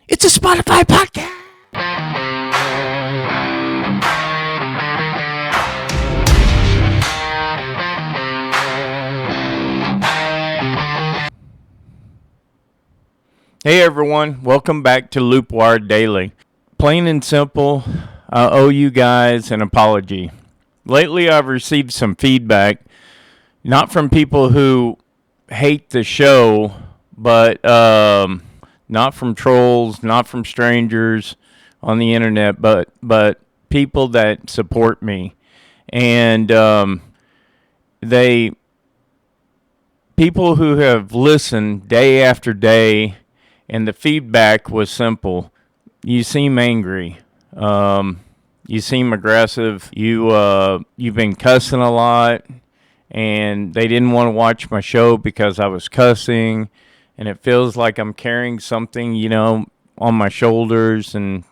It's a Spotify podcast. Hey everyone, welcome back to Loopwired Daily. Plain and simple, I owe you guys an apology. Lately I've received some feedback, not from people who hate the show, but not from trolls, not from strangers on the internet, but people that support me. And people who have listened day after day, and the feedback was simple. You seem angry. You seem aggressive. You've been cussing a lot, and they didn't want to watch my show because I was cussing, and it feels like I'm carrying something, on my shoulders. And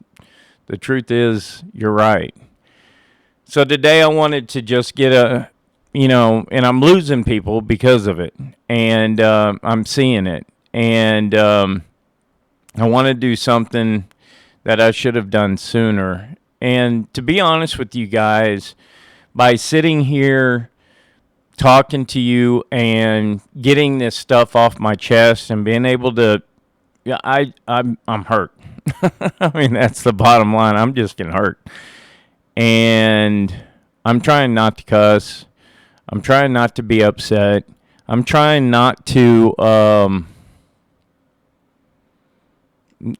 the truth is, you're right. So today I wanted to just get and I'm losing people because of it, and I'm seeing it, and I want to do something that I should have done sooner. And to be honest with you guys, by sitting here talking to you and getting this stuff off my chest and being able to, I'm hurt. I mean, that's the bottom line. I'm just getting hurt. And I'm trying not to cuss. I'm trying not to be upset. I'm trying not to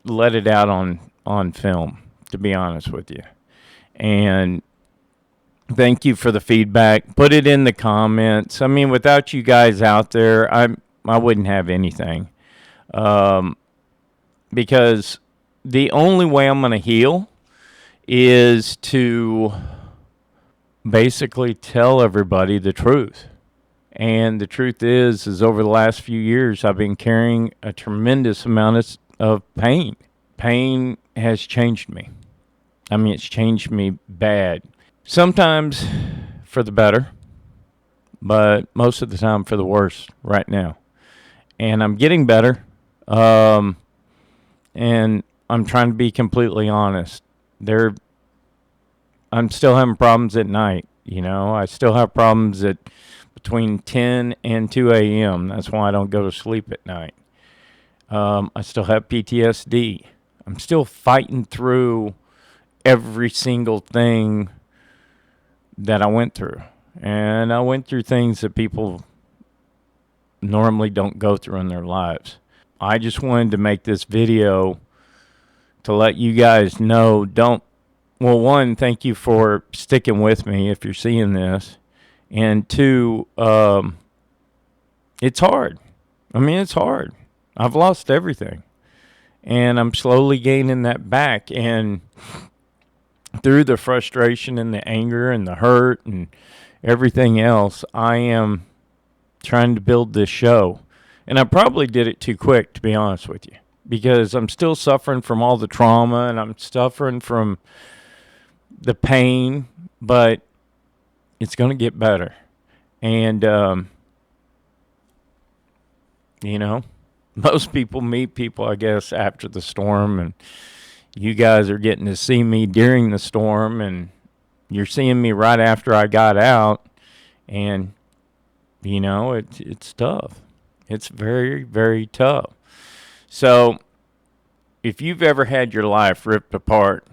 let it out on film, to be honest with you. And thank you for the feedback. Put it in the comments. I mean, without you guys out there, I wouldn't have anything. Because the only way I'm going to heal is to basically tell everybody the truth. And the truth is over the last few years, I've been carrying a tremendous amount of pain. Pain has changed me. I mean, it's changed me bad. Sometimes for the better, but most of the time for the worse right now. And I'm getting better. And I'm trying to be completely honest. I'm still having problems at night. I still have problems at between 10 and 2 a.m. That's why I don't go to sleep at night. I still have PTSD. I'm still fighting through every single thing that I went through. And I went through things that people normally don't go through in their lives. I just wanted to make this video to let you guys know, one, thank you for sticking with me if you're seeing this. And two, it's hard. I mean, it's hard. I've lost everything. And I'm slowly gaining that back. And through the frustration and the anger and the hurt and everything else, I am trying to build this show. And I probably did it too quick, to be honest with you, because I'm still suffering from all the trauma and I'm suffering from the pain, but it's going to get better. And, most people meet people, I guess, after the storm, and you guys are getting to see me during the storm, and you're seeing me right after I got out, and, it's tough. It's very, very tough. So if you've ever had your life ripped apart,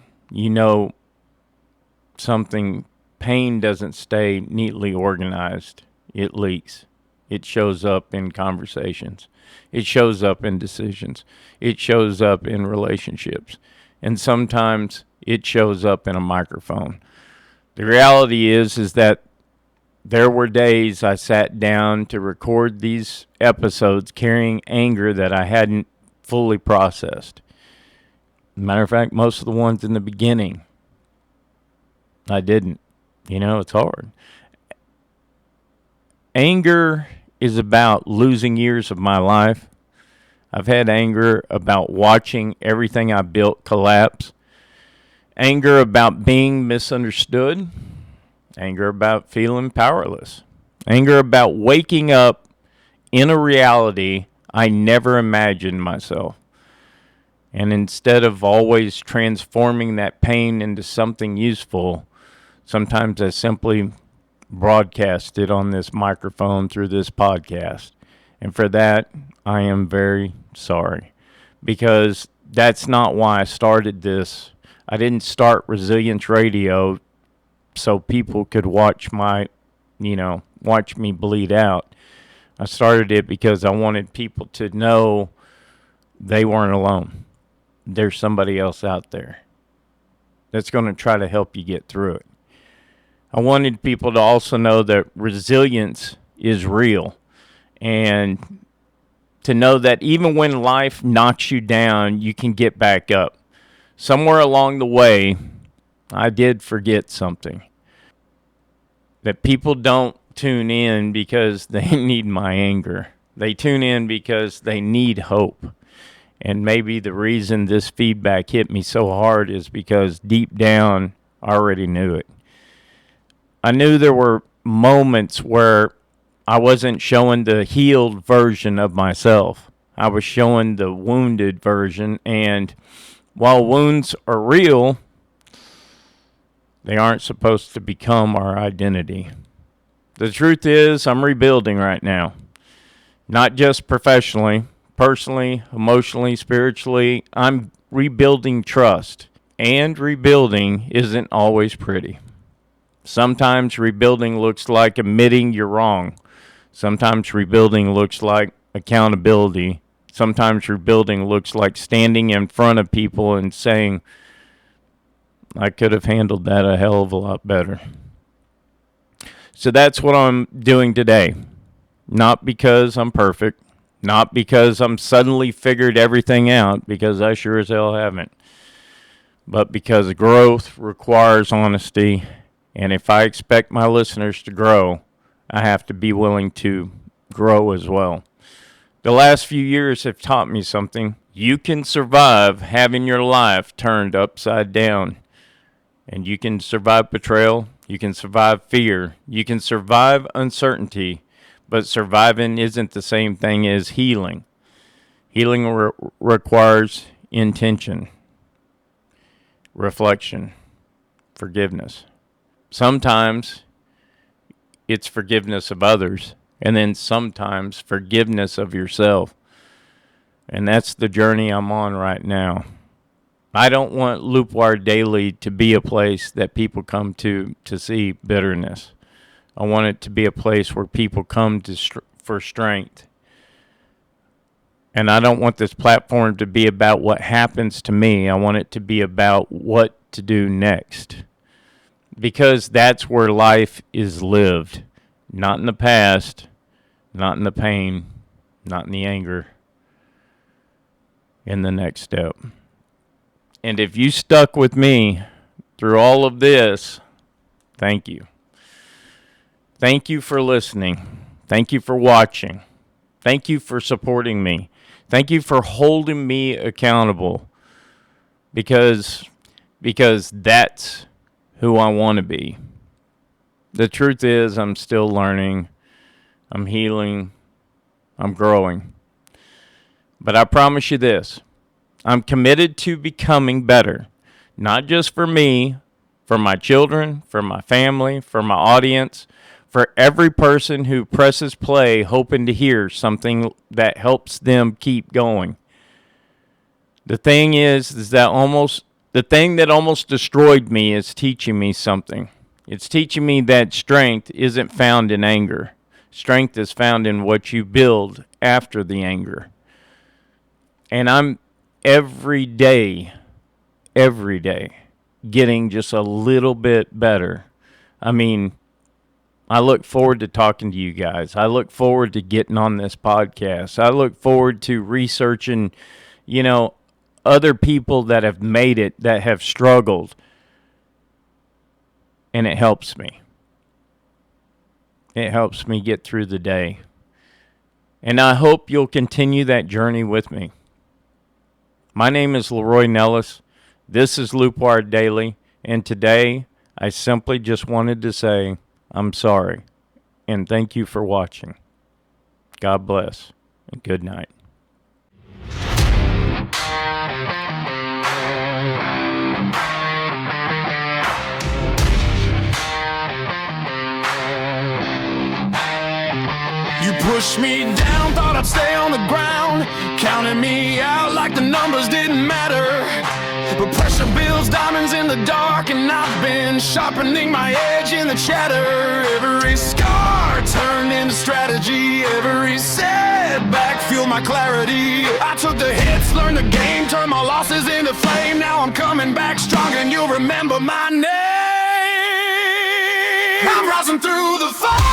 pain doesn't stay neatly organized. It leaks. It shows up in conversations. It shows up in decisions. It shows up in relationships. And sometimes it shows up in a microphone. The reality is that there were days I sat down to record these episodes carrying anger that I hadn't fully processed. Matter of fact, most of the ones in the beginning, I didn't. It's hard. Anger is about losing years of my life. I've had anger about watching everything I built collapse. Anger about being misunderstood. Anger about feeling powerless. Anger about waking up in a reality I never imagined myself. And instead of always transforming that pain into something useful, sometimes I simply broadcast it on this microphone through this podcast. And for that, I am very sorry, because that's not why I started this. I didn't start Resilience Radio so people could watch watch me bleed out. I started it because I wanted people to know they weren't alone. There's somebody else out there that's going to try to help you get through it. I wanted people to also know that resilience is real, and to know that even when life knocks you down, you can get back up. Somewhere along the way, I did forget something. That people don't tune in because they need my anger. They tune in because they need hope. And maybe the reason this feedback hit me so hard is because deep down, I already knew it. I knew there were moments where I wasn't showing the healed version of myself. I was showing the wounded version. And while wounds are real, they aren't supposed to become our identity. The truth is, I'm rebuilding right now. Not just professionally, personally, emotionally, spiritually. I'm rebuilding trust. And rebuilding isn't always pretty. Sometimes rebuilding looks like admitting you're wrong. Sometimes rebuilding looks like accountability. Sometimes rebuilding looks like standing in front of people and saying, I could have handled that a hell of a lot better. So that's what I'm doing today. Not because I'm perfect. Not because I'm suddenly figured everything out, because I sure as hell haven't. But because growth requires honesty. And if I expect my listeners to grow, I have to be willing to grow as well. The last few years have taught me something. You can survive having your life turned upside down. And you can survive betrayal. You can survive fear. You can survive uncertainty. But surviving isn't the same thing as healing. Healing requires intention, reflection, forgiveness. Sometimes it's forgiveness of others, and then sometimes forgiveness of yourself. And that's the journey I'm on right now. I don't want Loopwired Daily to be a place that people come to see bitterness. I want it to be a place where people come for strength. And I don't want this platform to be about what happens to me. I want it to be about what to do next. Because that's where life is lived. Not in the past, not in the pain, not in the anger. In the next step. And if you stuck with me through all of this, thank you. Thank you for listening. Thank you for watching. Thank you for supporting me. Thank you for holding me accountable. Because that's who I want to be. The truth is, I'm still learning. I'm healing. I'm growing. But I promise you this. I'm committed to becoming better. Not just for me, for my children, for my family, for my audience, for every person who presses play hoping to hear something that helps them keep going. The thing is that the thing that almost destroyed me is teaching me something. It's teaching me that strength isn't found in anger. Strength is found in what you build after the anger. And I'm every day, getting just a little bit better. I mean, I look forward to talking to you guys. I look forward to getting on this podcast. I look forward to researching, other people that have made it, that have struggled. And it helps me. It helps me get through the day. And I hope you'll continue that journey with me. My name is Leroy Nellis. This is Loopwired Daily. And today, I simply just wanted to say, I'm sorry. And thank you for watching. God bless. And good night. push me down, thought I'd stay on the ground, counting me out like the numbers didn't matter. But pressure builds diamonds in the dark, and I've been sharpening my edge in the chatter. Every scar turned into strategy, every setback fueled my clarity. I took the hits, learned the game, turned my losses into flame. Now I'm coming back strong and you'll remember my name. I'm rising through the fire.